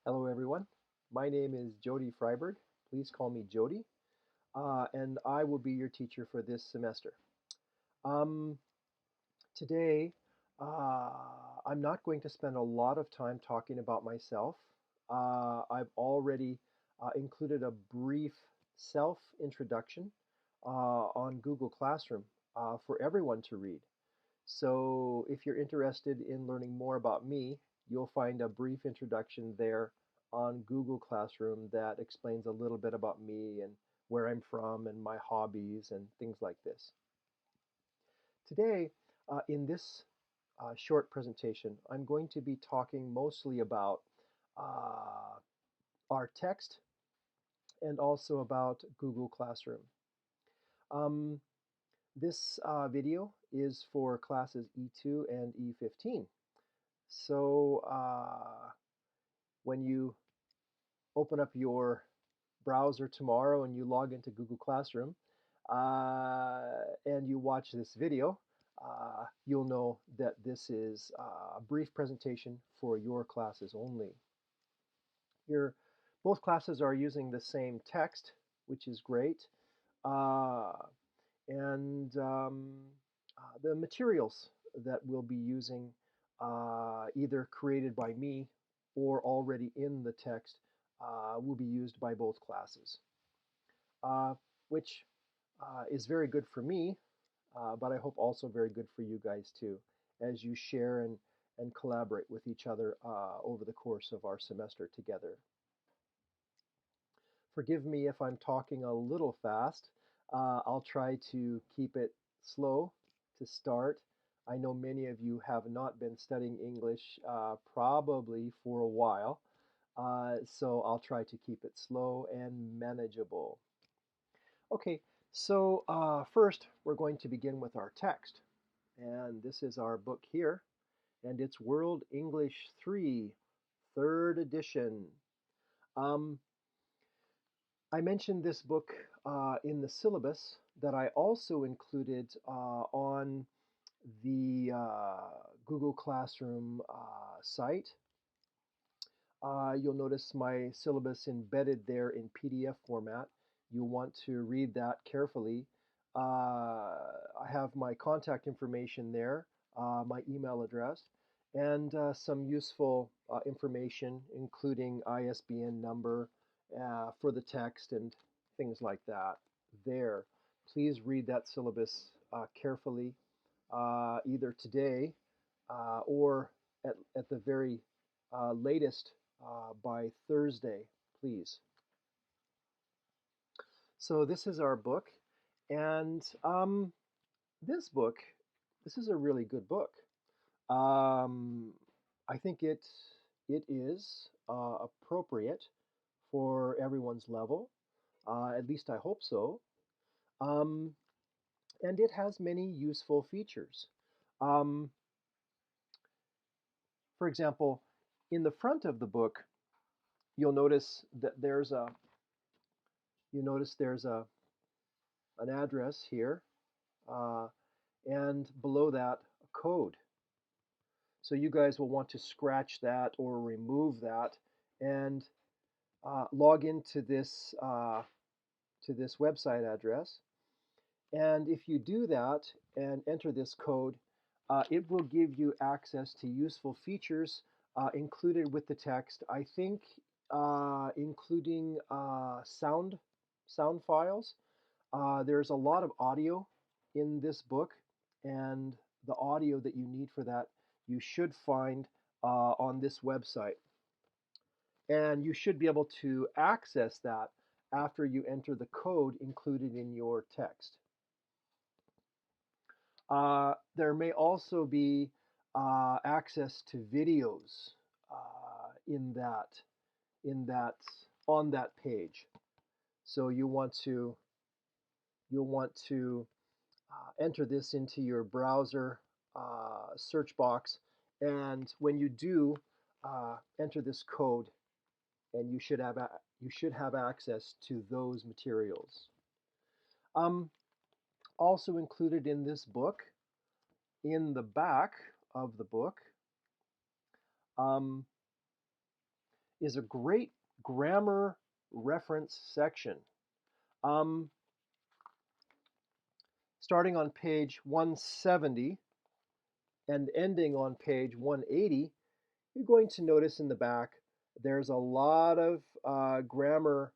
Hello, everyone. My name is Jody Freiberg. Please call me Jody, and I will be your teacher for this semester. Um, Today, uh, I'm not going to spend a lot of time talking about myself. I've already included a brief self introduction on Google Classroom for everyone to read. So if you're interested in learning more about me, you'll find a brief introduction there on Google Classroom that explains a little bit about me and where I'm from and my hobbies and things like this. Today, in this short presentation, I'm going to be talking mostly about uh, our text and also about Google Classroom. Um, this video is for classes E-2 and E-15. So when you open up your browser tomorrow and you log into Google Classroom and you watch this video, you'll know that this is a brief presentation for your classes only. Your, both classes are using the same text, which is great. Uh, and The materials that we'll be using, either created by me or already in the text, will be used by both classes, uh, which is very good for me, but I hope also very good for you guys too, as you share and collaborate with each other over the course of our semester together. Forgive me if I'm talking a little fast. I'll try to keep it slow to start. I know many of you have not been studying English probably for a while, so I'll try to keep it slow and manageable. Okay, so first we're going to begin with our text. And this is our book here, and it's World English 3, third edition. Um, I mentioned this book in the syllabus that I also included on the Google Classroom site. You'll notice my syllabus embedded there in PDF format. You'll want to read that carefully. I have my contact information there, my email address, and some useful information, including ISBN number for the text and things like that there. Please read that syllabus carefully, either today or at the very latest by Thursday, please. So this is our book, and this book, this is a really good book. Um, I think it is appropriate for everyone's level. At least I hope so. Um, and it has many useful features. Um, for example, in the front of the book, you'll notice that there's an address here, uh, and below that a code. So you guys will want to scratch that or remove that and log into this website address. And if you do that and enter this code, it will give you access to useful features included with the text. I think including sound files. There's a lot of audio in this book, and the audio that you need for that you should find on this website. And you should be able to access that after you enter the code included in your text. There may also be access to videos in that on that page. So you'll want to enter this into your browser search box, and when you do, enter this code, and you should have access to those materials. Um, Also included in this book, in the back of the book, um, is a great grammar reference section. Um, Starting on page 170 and ending on page 180, you're going to notice in the back there's a lot of grammar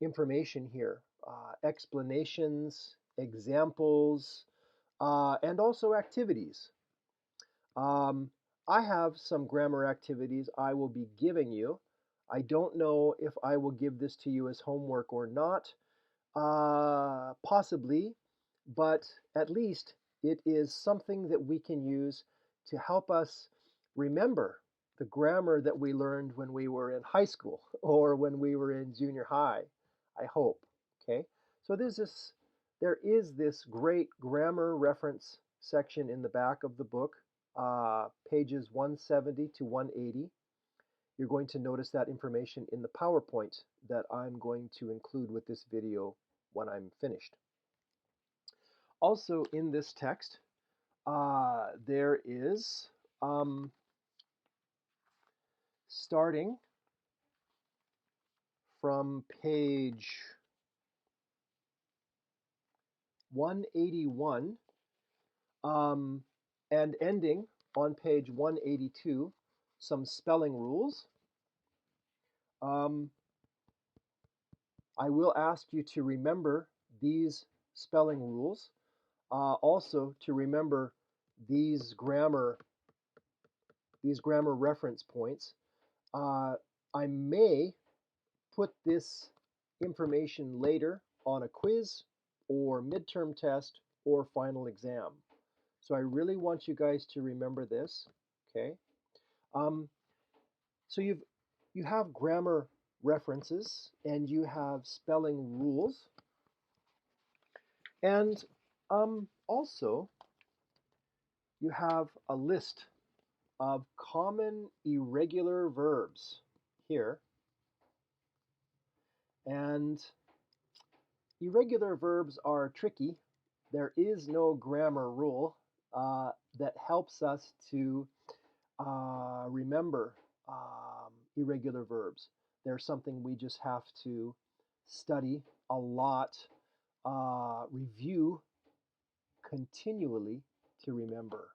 information here, explanations, examples, and also activities. Um, I have some grammar activities I will be giving you. I don't know if I will give this to you as homework or not, possibly, but at least it is something that we can use to help us remember the grammar that we learned when we were in high school or when we were in junior high, I hope. Okay, so there is this great grammar reference section in the back of the book, pages 170 to 180. You're going to notice that information in the PowerPoint that I'm going to include with this video when I'm finished. Also in this text, there is, starting from page 181 and ending on page 182, some spelling rules. I will ask you to remember these spelling rules, also to remember these grammar reference points. I may put this information later on a quiz or midterm test or final exam. So I really want you guys to remember this, okay? So you have grammar references and you have spelling rules, and also you have a list of common irregular verbs here. And irregular verbs are tricky. There is no grammar rule that helps us to remember irregular verbs. They're something we just have to study a lot, review continually to remember.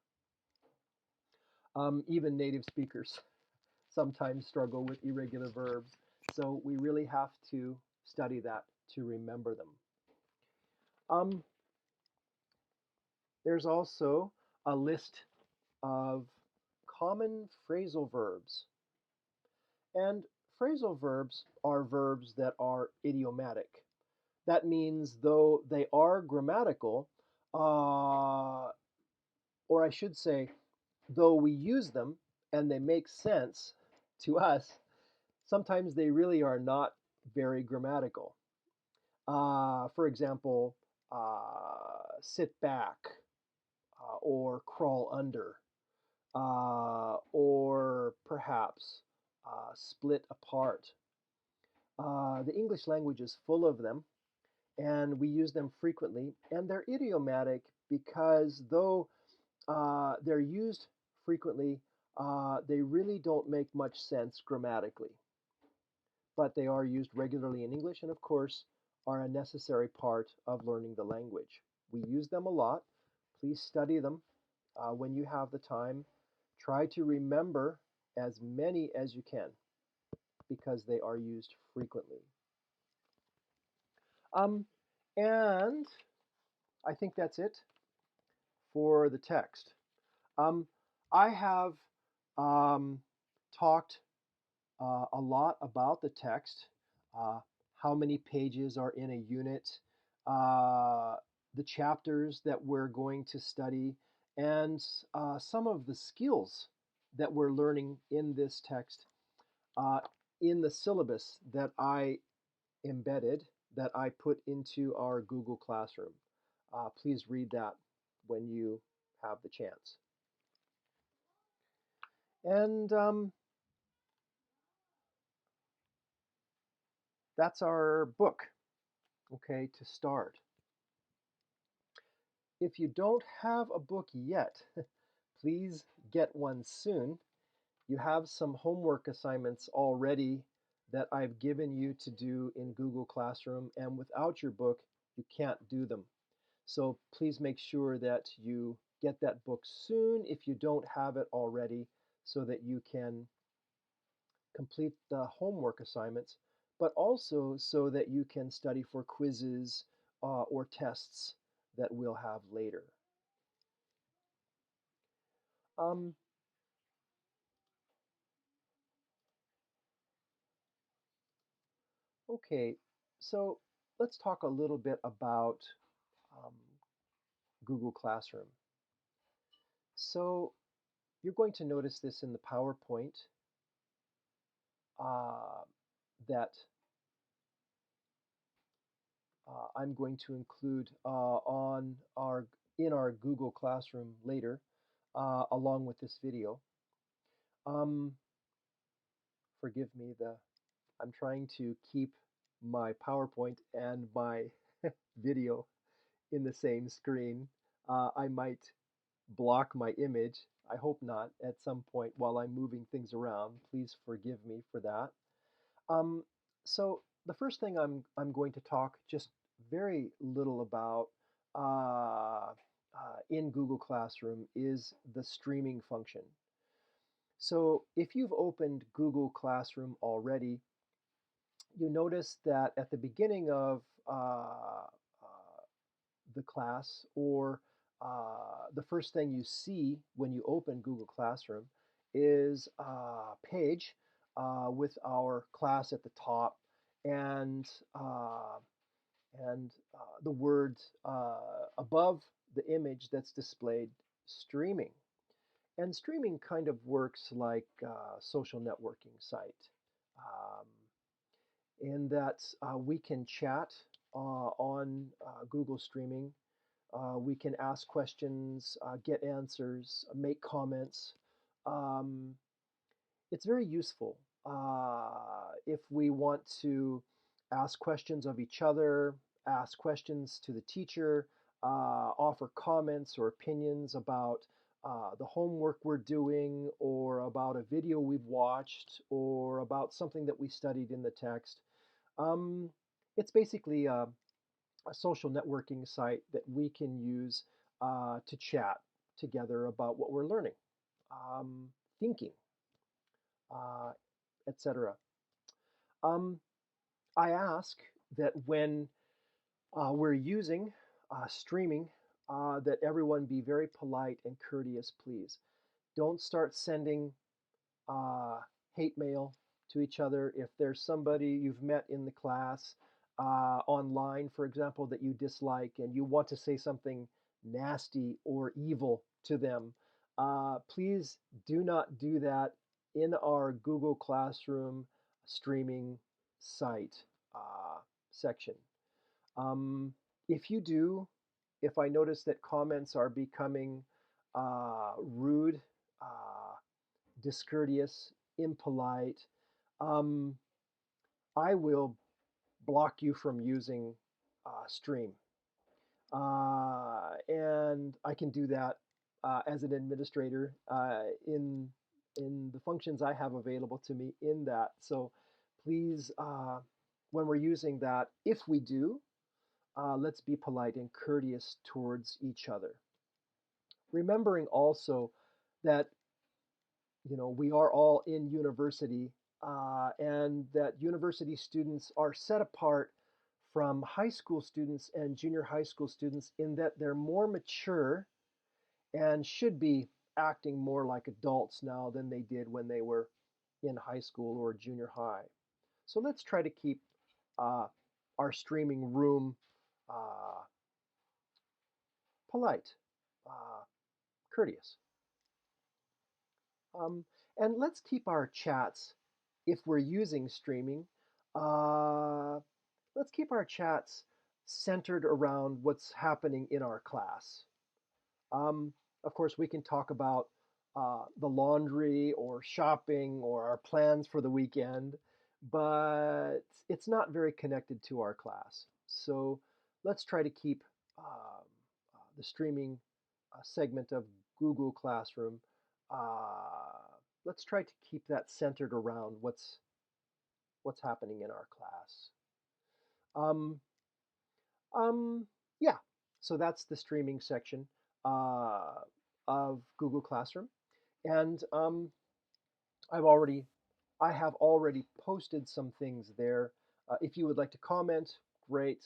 Even native speakers sometimes struggle with irregular verbs, so we really have to study that to remember them. There's also a list of common phrasal verbs. And phrasal verbs are verbs that are idiomatic. That means though they are grammatical, or I should say, though we use them and they make sense to us, sometimes they really are not very grammatical. For example, sit back or crawl under, or perhaps split apart. The English language is full of them, and we use them frequently, and they're idiomatic because though they're used frequently, they really don't make much sense grammatically. But they are used regularly in English and, of course, are a necessary part of learning the language. We use them a lot. Please study them when you have the time. Try to remember as many as you can because they are used frequently. And I think that's it for the text. I have talked a lot about the text, how many pages are in a unit, the chapters that we're going to study, and some of the skills that we're learning in this text in the syllabus that I embedded, that I put into our Google Classroom. Please read that when you have the chance. And that's our book, okay, to start. If you don't have a book yet, please get one soon. You have some homework assignments already that I've given you to do in Google Classroom, and without your book, you can't do them. So please make sure that you get that book soon if you don't have it already so that you can complete the homework assignments, but also so that you can study for quizzes or tests that we'll have later. Um, okay, so let's talk a little bit about um, Google Classroom. So you're going to notice this in the PowerPoint uh, that I'm going to include in our Google Classroom later, along with this video. Um, Forgive me, I'm trying to keep my PowerPoint and my video in the same screen. I might block my image. I hope not at some point while I'm moving things around. Please forgive me for that. Um, so the first thing I'm going to talk just very little about in Google Classroom is the streaming function. So if you've opened Google Classroom already, you notice that at the beginning of the class, or the first thing you see when you open Google Classroom, is a page with our class at the top, and uh, the words above the image that's displayed, streaming. And streaming kind of works like a social networking site. Um, in that we can chat on Google Streaming. We can ask questions, get answers, make comments. Um, it's very useful if we want to ask questions of each other, ask questions to the teacher, offer comments or opinions about the homework we're doing, or about a video we've watched, or about something that we studied in the text. Um, it's basically a social networking site that we can use to chat together about what we're learning, um, thinking, uh, etc. Um, I ask that when we're using streaming, that everyone be very polite and courteous, please. Don't start sending uh, hate mail to each other. If there's somebody you've met in the class online, for example, that you dislike and you want to say something nasty or evil to them, please do not do that in our Google Classroom streaming site section. Um, if you do, if I notice that comments are becoming rude, discourteous, impolite, um, I will block you from using Stream. And I can do that as an administrator in the functions I have available to me in that. So please, when we're using that, if we do, let's be polite and courteous towards each other. Remembering also that we are all in university, and that university students are set apart from high school students and junior high school students in that they're more mature and should be acting more like adults now than they did when they were in high school or junior high. So let's try to keep uh, our streaming room uh, polite, uh, courteous. Um, and let's keep our chats, if we're using streaming, uh, let's keep our chats centered around what's happening in our class. Of course, we can talk about the laundry or shopping or our plans for the weekend, but it's not very connected to our class. So let's try to keep the streaming segment of Google Classroom uh, let's try to keep that centered around what's happening in our class. Um, yeah, so that's the streaming section uh, of Google Classroom, and I've already I have already posted some things there. If you would like to comment, great.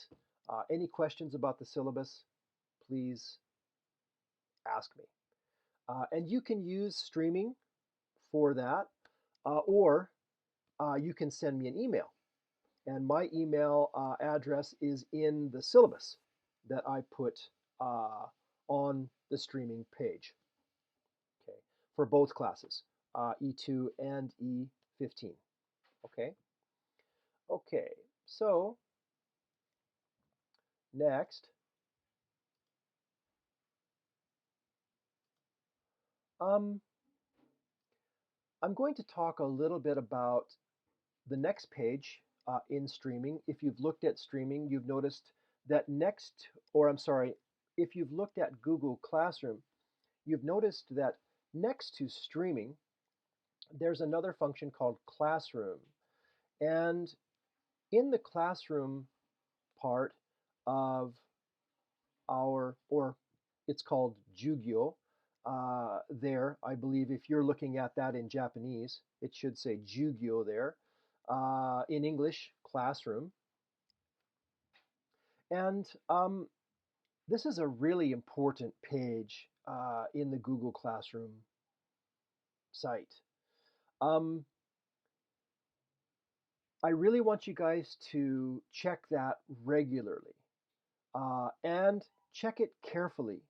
Any questions about the syllabus, please ask me. And you can use streaming for that, or you can send me an email. And my email address is in the syllabus that I put on the streaming page, okay, for both classes, E2 and E15. Okay. Okay. So next, um, I'm going to talk a little bit about the next page in streaming. If you've looked at streaming, you've noticed that next, or I'm sorry, if you've looked at Google Classroom, you've noticed that next to streaming, there's another function called Classroom. And in the Classroom part of or it's called Jugyo. There, I believe if you're looking at that in Japanese, it should say Jugyo there. In English, classroom. And this is a really important page in the Google Classroom site. Um, I really want you guys to check that regularly and check it carefully.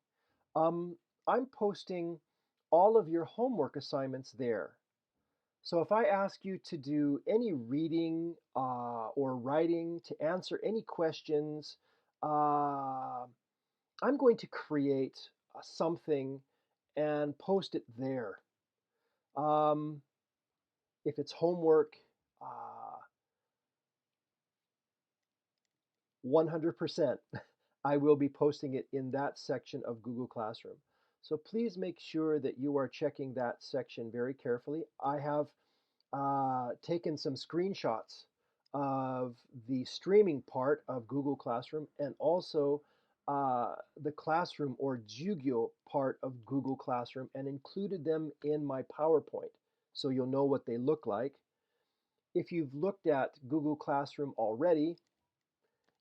Um, I'm posting all of your homework assignments there. So if I ask you to do any reading or writing to answer any questions, I'm going to create something and post it there. Um, if it's homework, 100%, I will be posting it in that section of Google Classroom. So please make sure that you are checking that section very carefully. I have taken some screenshots of the streaming part of Google Classroom and also the classroom or Jugyo part of Google Classroom and included them in my PowerPoint so you'll know what they look like. If you've looked at Google Classroom already,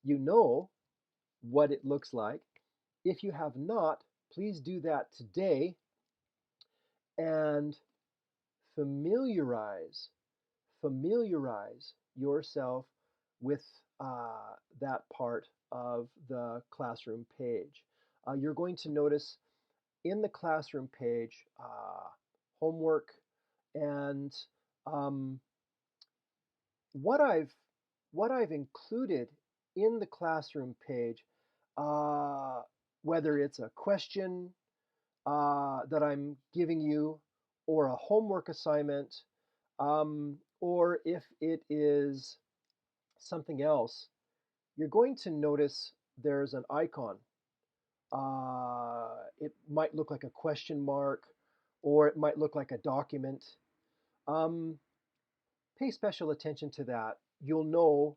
you know what it looks like. If you have not, please do that today and familiarize familiarize yourself with that part of the classroom page. You're going to notice in the classroom page homework and um, what I've included in the classroom page, uh, whether it's a question that I'm giving you or a homework assignment, or if it is something else, you're going to notice there's an icon. It might look like a question mark, or it might look like a document. Um, Pay special attention to that. You'll know,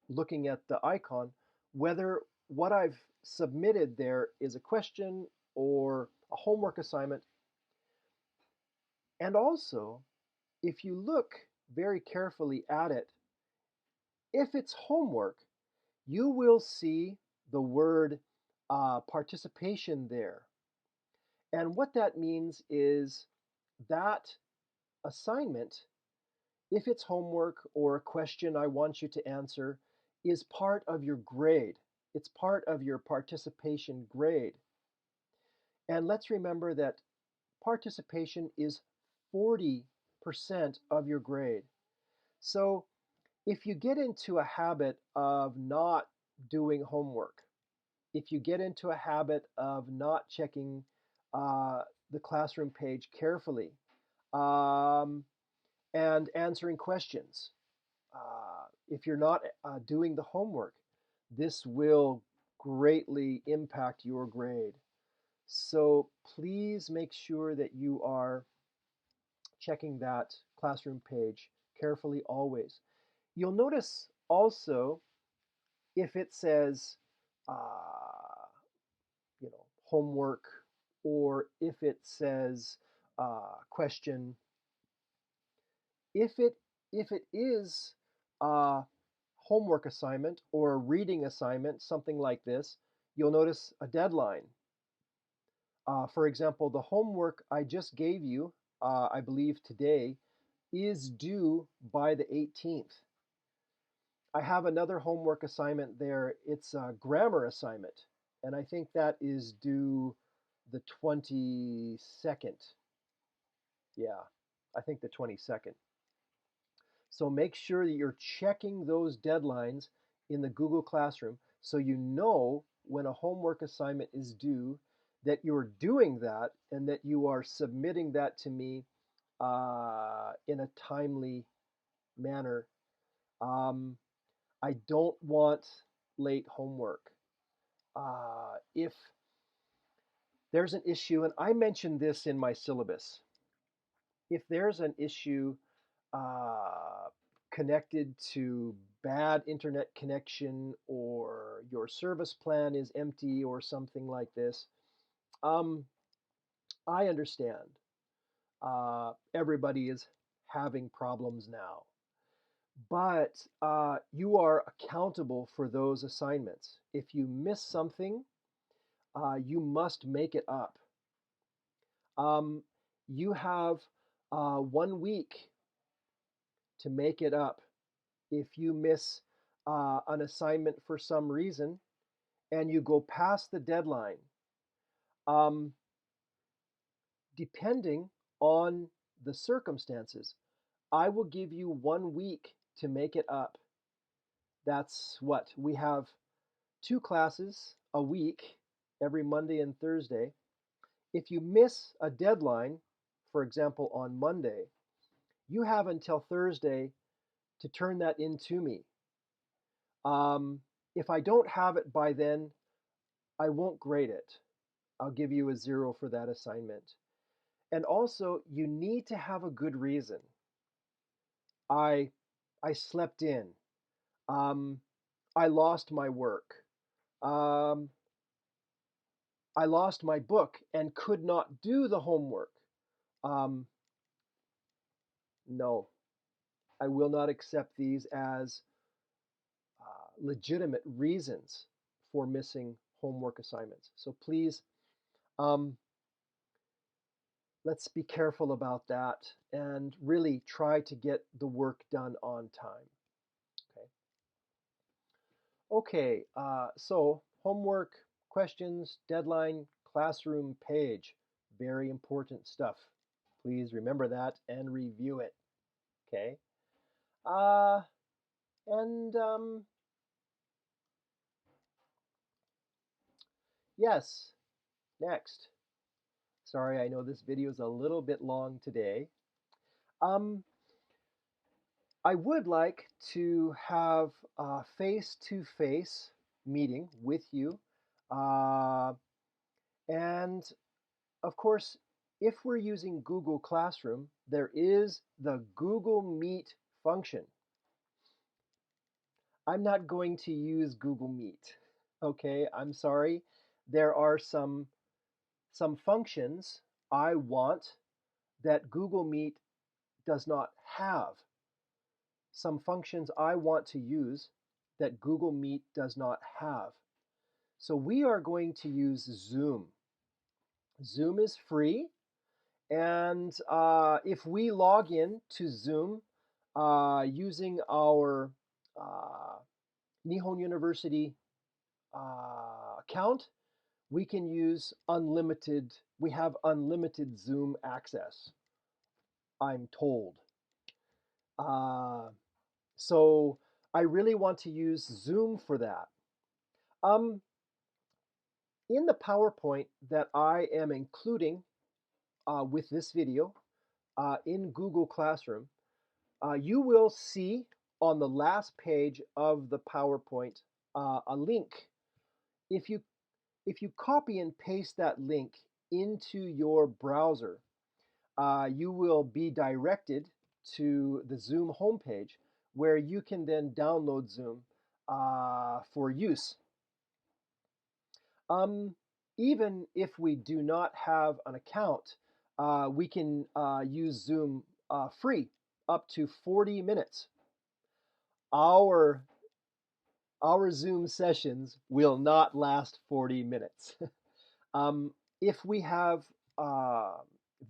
looking at the icon, whether what I've submitted there is a question or a homework assignment. And also, if you look very carefully at it, if it's homework, you will see the word participation there. And what that means is that assignment, if it's homework or a question I want you to answer, is part of your grade. It's part of your participation grade. And let's remember that participation is 40% of your grade. So if you get into a habit of not doing homework, if you get into a habit of not checking uh, the classroom page carefully um, and answering questions, if you're not doing the homework, this will greatly impact your grade. So please make sure that you are checking that classroom page carefully always. You'll notice also if it says, homework, or if it says question, if it is a homework assignment or a reading assignment, something like this, you'll notice a deadline. For example, the homework I just gave you, I believe today, is due by the 18th. I have another homework assignment there. It's a grammar assignment, and I think that is due the 22nd. Yeah, I think the 22nd. So make sure that you're checking those deadlines in the Google Classroom so you know when a homework assignment is due, that you're doing that and that you are submitting that to me in a timely manner. I don't want late homework. If there's an issue, and I mentioned this in my syllabus, if there's an issue connected to bad internet connection, or your service plan is empty or something like this, I understand. Everybody is having problems now. But you are accountable for those assignments. If you miss something, you must make it up. You have 1 week to make it up. If you miss an assignment for some reason and you go past the deadline, depending on the circumstances, I will give you 1 week to make it up. That's what we have: 2 classes a week, every Monday and Thursday. If you miss a deadline, for example, on Monday, you have until Thursday to turn that in to me. If I don't have it by then, I won't grade it. I'll give you a 0 for that assignment. And also, you need to have a good reason. I slept in. I lost my work. I lost my book and could not do the homework. No, I will not accept these as legitimate reasons for missing homework assignments. So please, let's be careful about that and really try to get the work done on time. Okay, so homework, questions, deadline, classroom page. Very important stuff. Please remember that and review it. Okay. And yes, next. Sorry, I know this video is a little bit long today. I would like to have a face-to-face meeting with you. And of course, if we're using Google Classroom, there is the Google Meet function. I'm not going to use Google Meet. Okay, I'm sorry. There are some functions I want that Google Meet does not have. Some functions I want to use that Google Meet does not have. So we are going to use Zoom. Zoom is free, and if we log in to Zoom using our Nihon University account, we can use unlimited, we have unlimited Zoom access, I'm told. So I really want to use Zoom for that. In the PowerPoint that I am including with this video in Google Classroom, you will see on the last page of the PowerPoint a link. If you copy and paste that link into your browser, you will be directed to the Zoom homepage where you can then download Zoom for use. Even if we do not have an account, we can use Zoom free up to 40 minutes. Our Zoom sessions will not last 40 minutes. If we have a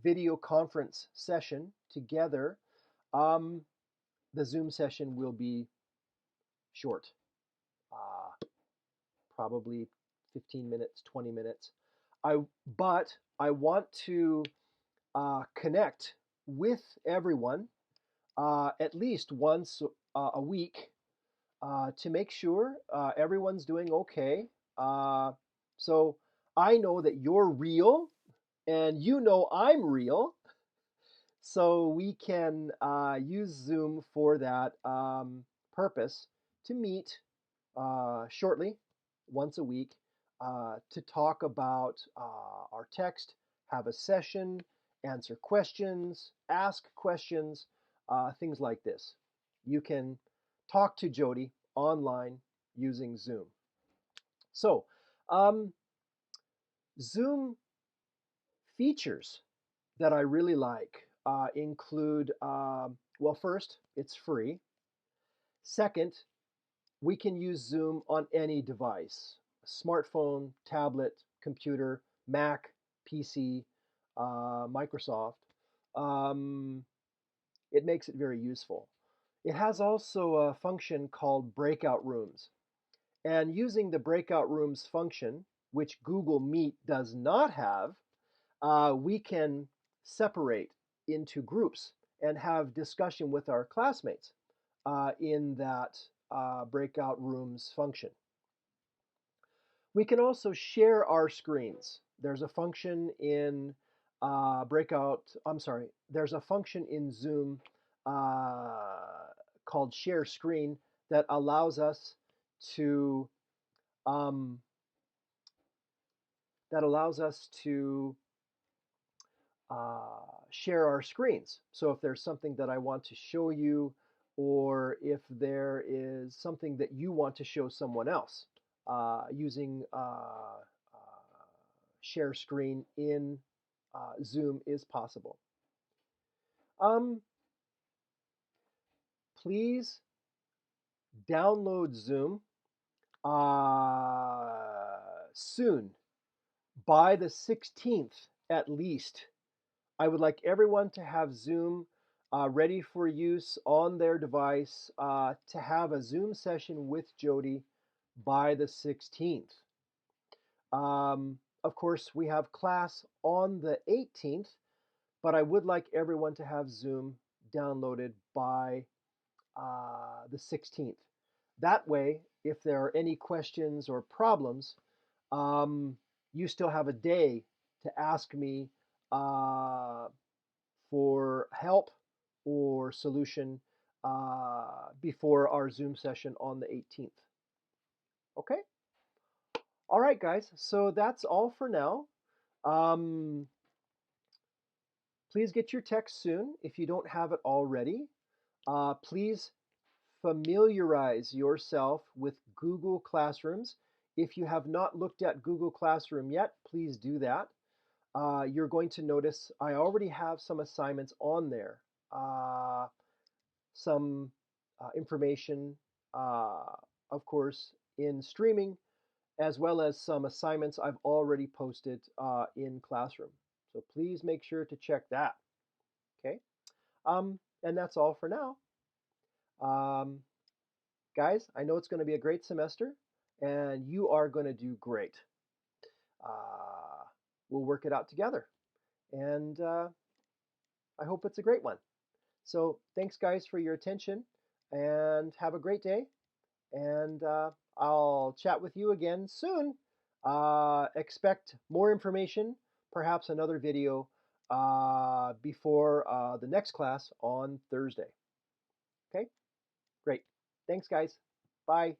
video conference session together, the Zoom session will be short, probably 15 minutes, 20 minutes. But I want to connect with everyone at least once a week to make sure everyone's doing okay. So I know that you're real and you know I'm real. So we can use Zoom for that purpose to meet shortly, once a week, to talk about our text, have a session, answer questions, ask questions, things like this. You can talk to Jody online using Zoom. So, Zoom features that I really like include, well, first, it's free. Second, we can use Zoom on any device, smartphone, tablet, computer, Mac, PC, Microsoft. Um, it makes it very useful. It has also a function called breakout rooms. And using the breakout rooms function, which Google Meet does not have, we can separate into groups and have discussion with our classmates in that breakout rooms function. We can also share our screens. There's a function in there's a function in Zoom called share screen that allows us to um, share our screens. So if there's something that I want to show you, or if there is something that you want to show someone else, using share screen in Zoom is possible. Please download Zoom soon, by the 16th at least. I would like everyone to have Zoom ready for use on their device to have a Zoom session with Jody by the 16th. Of course, we have class on the 18th, but I would like everyone to have Zoom downloaded by the 16th. That way, if there are any questions or problems, you still have a day to ask me for help or solution before our Zoom session on the 18th. Okay? All right, guys. So that's all for now. Please get your text soon if you don't have it already. Please familiarize yourself with Google Classrooms. If you have not looked at Google Classroom yet, please do that. You're going to notice I already have some assignments on there. Some information, of course, in streaming, as well as some assignments I've already posted in Classroom. So please make sure to check that. Okay? And that's all for now. Guys, I know it's going to be a great semester, and you are going to do great. We'll work it out together, and I hope it's a great one. So thanks, guys, for your attention, and have a great day, and I'll chat with you again soon. Expect more information, perhaps another video before the next class on Thursday. Okay? Great. Thanks, guys. Bye.